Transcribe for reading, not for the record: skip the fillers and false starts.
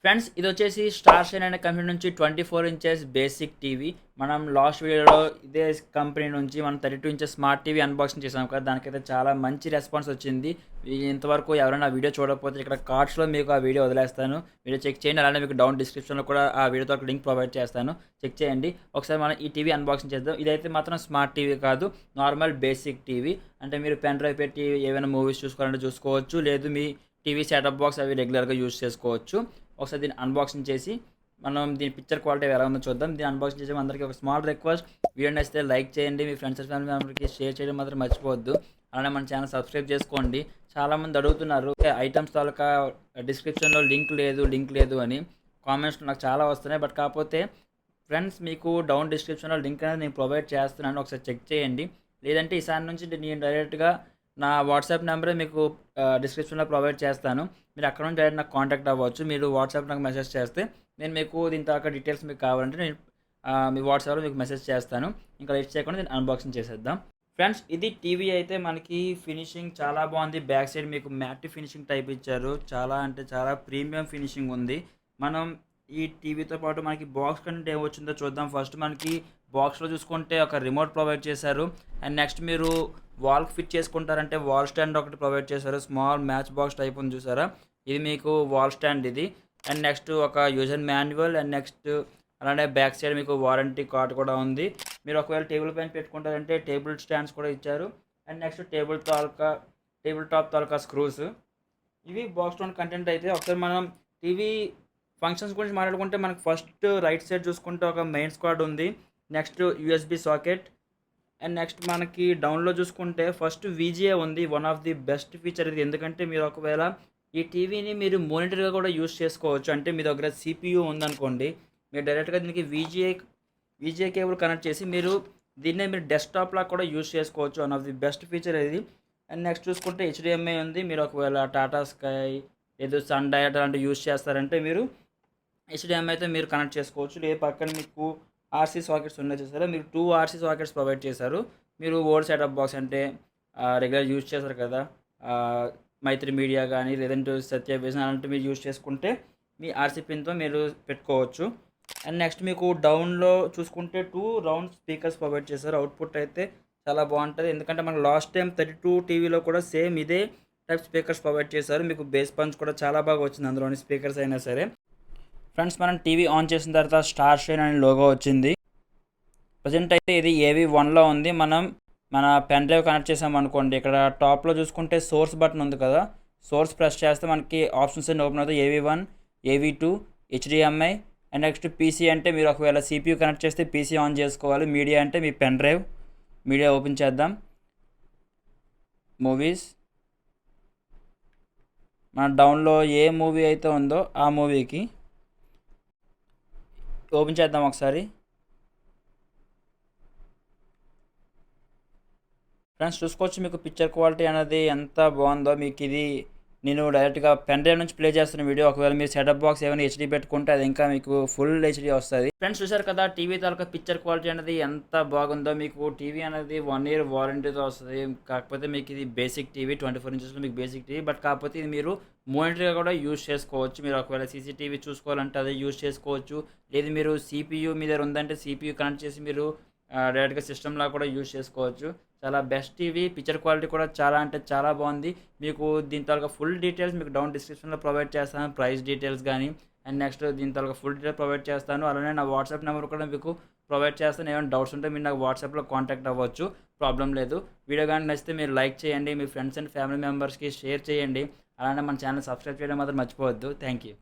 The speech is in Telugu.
ఫ్రెండ్స్ ఇది వచ్చేసి స్టార్ షైన్ అనే కంపెనీ నుంచి 24 ఇంచెస్ బేసిక్ టీవీ. మనం లాస్ట్ వీడియోలో ఇదే కంపెనీ నుంచి మనం 32 ఇంచెస్ స్మార్ట్ టీవీ అన్బాక్సింగ్ చేసాం కదా, దానికైతే చాలా మంచి రెస్పాన్స్ వచ్చింది. ఇంతవరకు ఎవరైనా ఆ వీడియో చూడకపోతే ఇక్కడ కార్డ్స్లో మీకు ఆ వీడియో వదిలేస్తాను, వీడియో చెక్ చేయండి. అలానే మీకు డౌన్ డిస్క్రిప్షన్లో కూడా ఆ వీడియోతో ఒక లింక్ ప్రొవైడ్ చేస్తాను, చెక్ చేయండి. ఒకసారి మనం ఈ టీవీ అన్బాక్సింగ్ చేద్దాం. ఇదైతే మాత్రం స్మార్ట్ టీవీ కాదు, నార్మల్ బేసిక్ టీవీ. అంటే మీరు పెన్ డ్రైవ్ పెట్టి ఏమైనా మూవీస్ చూసుకోవాలంటే చూసుకోవచ్చు, లేదు మీ టీవీ సెటప్ బాక్స్ అవి రెగ్యులర్గా యూజ్ చేసుకోవచ్చు. ఒకసారి దీన్ని అన్బాక్సింగ్ చేసి మనం దీని పిక్చర్ క్వాలిటీ ఎలా ఉందో చూద్దాం. దీన్ని అన్బాక్సింగ్ చేసి అందరికీ ఒక స్మాల్ రిక్వెస్ట్, వీడియో నచ్చితే లైక్ చేయండి, మీ ఫ్రెండ్స్ అండ్ ఫ్యామిలీ మెంబర్కి షేర్ చేయడం మాత్రం మర్చిపోవద్దు. అలానే మన ఛానల్ సబ్స్క్రైబ్ చేసుకోండి. చాలామంది అడుగుతున్నారు ఐటమ్స్ తాలూకా డిస్క్రిప్షన్లో లింక్ లేదు అని కామెంట్స్ నాకు చాలా వస్తున్నాయి. బట్ కాకపోతే ఫ్రెండ్స్ మీకు డౌన్ డిస్క్రిప్షన్లో లింక్ అనేది నేను ప్రొవైడ్ చేస్తున్నాను, ఒకసారి చెక్ చేయండి. లేదంటే ఈసారి నుంచి నేను డైరెక్ట్గా నా వాట్సాప్ నెంబరే మీకు డిస్క్రిప్షన్లో ప్రొవైడ్ చేస్తాను, మీరు అక్కడ నుంచి డైరెక్ట్ నాకు కాంటాక్ట్ అవ్వచ్చు. మీరు వాట్సాప్ నాకు మెసేజ్ చేస్తే నేను మీకు దీని తర్వాత డీటెయిల్స్ మీకు కావాలంటే నేను మీ వాట్సాప్లో మీకు మెసేజ్ చేస్తాను. ఇంకా లేట్ చేయకుండా నేను అన్బాక్సింగ్ చేసేద్దాం. ఫ్రెండ్స్ ఇది టీవీ అయితే మనకి ఫినిషింగ్ చాలా బాగుంది. బ్యాక్ సైడ్ మీకు మ్యాట్ ఫినిషింగ్ టైప్ ఇచ్చారు, చాలా అంటే చాలా ప్రీమియం ఫినిషింగ్ ఉంది. మనం ఈ టీవీతో పాటు మనకి బాక్స్ కంటెంట్ ఏమొచ్చిందో చూద్దాం. ఫస్ట్ మనకి బాక్స్లో చూసుకుంటే ఒక రిమోట్ ప్రొవైడ్ చేశారు. అండ్ నెక్స్ట్ మీరు వాల్కి ఫిట్ చేసుకుంటారంటే వాల్ స్టాండ్ ఒకటి ప్రొవైడ్ చేశారు. స్మాల్ మ్యాచ్ బాక్స్ టైప్ ఉంది చూసారా, ఇది మీకు వాల్ స్టాండ్ ఇది. అండ్ నెక్స్ట్ ఒక యూజర్ మాన్యువల్. అండ్ నెక్స్ట్ అలానే బ్యాక్ సైడ్ మీకు వారంటీ కార్డ్ కూడా ఉంది. మీరు ఒకవేళ టేబుల్ పైన పెట్టుకుంటారంటే టేబుల్ స్టాండ్స్ కూడా ఇచ్చారు. And next table top taluka screws. ఇవి బాక్స్ లోన్ కంటెంట్. అయితే ఒకసారి మనం టీవీ ఫంక్షన్స్ గురించి మాట్లాడుకుంటే మనకు ఫస్ట్ రైట్ సైడ్ చూసుకుంటే ఒక మెయిన్ స్క్వాడ్ ఉంది, next USB socket. And next మనకి డౌన్లో చూసుకుంటే ఫస్ట్ విజిఏ ఉంది. One of the best feature ఇది, ఎందుకంటే మీరు ఒకవేళ ఈ టీవీని మీరు మానిటర్గా కూడా యూస్ చేసుకోవచ్చు. అంటే మీ దగ్గర సిపియూ ఉందనుకోండి, మీరు డైరెక్ట్గా దీనికి విజిఏ కేబుల్ కనెక్ట్ చేసి మీరు దీన్నే మీరు డెస్క్టాప్ లాగా కూడా యూస్ చేసుకోవచ్చు. One of the best feature ఇది. అండ్ నెక్స్ట్ చూసుకుంటే హెచ్డిఎంఐ ఉంది. మీరు ఒకవేళ టాటా స్కై లేదు సన్ డయట్ అలాంటివి యూస్ చేస్తారంటే మీరు హెచ్డిఎంఐతో మీరు కనెక్ట్ చేసుకోవచ్చు. లేదు పక్కన మీకు ఆర్సీ సాకెట్స్ ఉన్నాయి చూసారా, మీరు 2 ఆర్సీ సాకెట్స్ ప్రొవైడ్ చేశారు. మీరు ఓల్డ్ సెటప్ బాక్స్ అంటే రెగ్యులర్ యూజ్ చేస్తారు కదా, మైత్రి మీడియా కానీ లేదంటే సత్య విజన్ అలాంటివి మీరు యూజ్ చేసుకుంటే మీ ఆర్సీ పిన్తో మీరు పెట్టుకోవచ్చు. అండ్ నెక్స్ట్ మీకు డౌన్లో చూసుకుంటే 2 రౌండ్ స్పీకర్స్ ప్రొవైడ్ చేశారు. అవుట్పుట్ అయితే చాలా బాగుంటుంది, ఎందుకంటే మనకు లాస్ట్ టైం 32 టీవీలో కూడా సేమ్ ఇదే టైప్ స్పీకర్స్ ప్రొవైడ్ చేశారు. మీకు బేస్ పంచ్ కూడా చాలా బాగా వచ్చింది అందులోని స్పీకర్స్ అయినా సరే. ఫ్రెండ్స్ మనం టీవీ ఆన్ చేసిన తర్వాత స్టార్ షైన్ అనే లోగో వచ్చింది. ప్రజెంట్ అయితే ఇది AV1లో ఉంది. మనం మన పెన్ డ్రైవ్ కనెక్ట్ చేసాం అనుకోండి, ఇక్కడ టాప్లో చూసుకుంటే సోర్స్ బటన్ ఉంది కదా, సోర్స్ ప్రెస్ చేస్తే మనకి ఆప్షన్స్ అన్ని ఓపెన్ అవుతాయి. AV1, AV2, HDMI. And next PC అంటే మీరు ఒకవేళ CPU కనెక్ట్ చేస్తే PC ఆన్ చేసుకోవాలి. మీడియా అంటే మీ పెన్ డ్రైవ్. మీడియా ఓపెన్ చేద్దాం. మూవీస్, మన డౌన్లో ఏ మూవీ అయితే ఉందో ఆ మూవీకి ఓపెన్ చేద్దాం ఒకసారి. ఫ్రెండ్స్ చూసుకోవచ్చు మీకు పిక్చర్ క్వాలిటీ అనేది ఎంత బాగుందో. మీకు ఇది నేను డైరెక్ట్గా పెన్ డ్రైవ్ నుంచి ప్లే చేస్తున్న వీడియో. ఒకవేళ మీరు సెటప్ బాక్స్ ఏమైనా హెచ్డీ పెట్టుకుంటే అది ఇంకా మీకు ఫుల్ హెచ్డీ వస్తుంది. ఫ్రెండ్స్ చూసారు కదా టీవీ తాలూకా పిక్చర్ క్వాలిటీ అనేది ఎంత బాగుందో. మీకు టీవీ అనేది 1 ఇయర్ వారంటీతో వస్తుంది. కాకపోతే మీకు ఇది బేసిక్ టీవీ, 24 ఇంచెస్లో మీకు బేసిక్ టీవీ. బట్ కాకపోతే ఇది మీరు మానిటర్గా కూడా యూజ్ చేసుకోవచ్చు. మీరు ఒకవేళ CCTV చూసుకోవాలంటే అదే యూజ్ చేసుకోవచ్చు. లేదు మీరు CPU మీ దగ్గర ఉందంటే CPU కనెక్ట్ చేసి మీరు డైరెక్ట్గా సిస్టమ్లా కూడా యూజ్ చేసుకోవచ్చు. చాలా బెస్ట్ టీవీ, పిక్చర్ క్వాలిటీ కూడా చాలా అంటే చాలా బాగుంది. మీకు దీని తాలూకా ఫుల్ డీటెయిల్స్ మీకు డౌన్ డిస్క్రిప్షన్లో ప్రొవైడ్ చేస్తాను, ప్రైస్ డీటెయిల్స్ కానీ. అండ్ నెక్స్ట్ దీని తాలూకా ఫుల్ డీటెయిల్ ప్రొవైడ్ చేస్తాను. అలానే నా వాట్సాప్ నెంబర్ కూడా మీకు ప్రొవైడ్ చేస్తాను. ఏమైనా డౌట్స్ ఉంటే మీరు నాకు వాట్సాప్లో కాంటాక్ట్ అవ్వచ్చు, ప్రాబ్లం లేదు. వీడియో కానీ నచ్చితే మీరు లైక్ చేయండి, మీ ఫ్రెండ్స్ అండ్ ఫ్యామిలీ మెంబర్స్కి షేర్ చేయండి. అలానే మన ఛానల్ సబ్స్క్రైబ్ చేయడం మాత్రం మర్చిపోవద్దు. Thank you.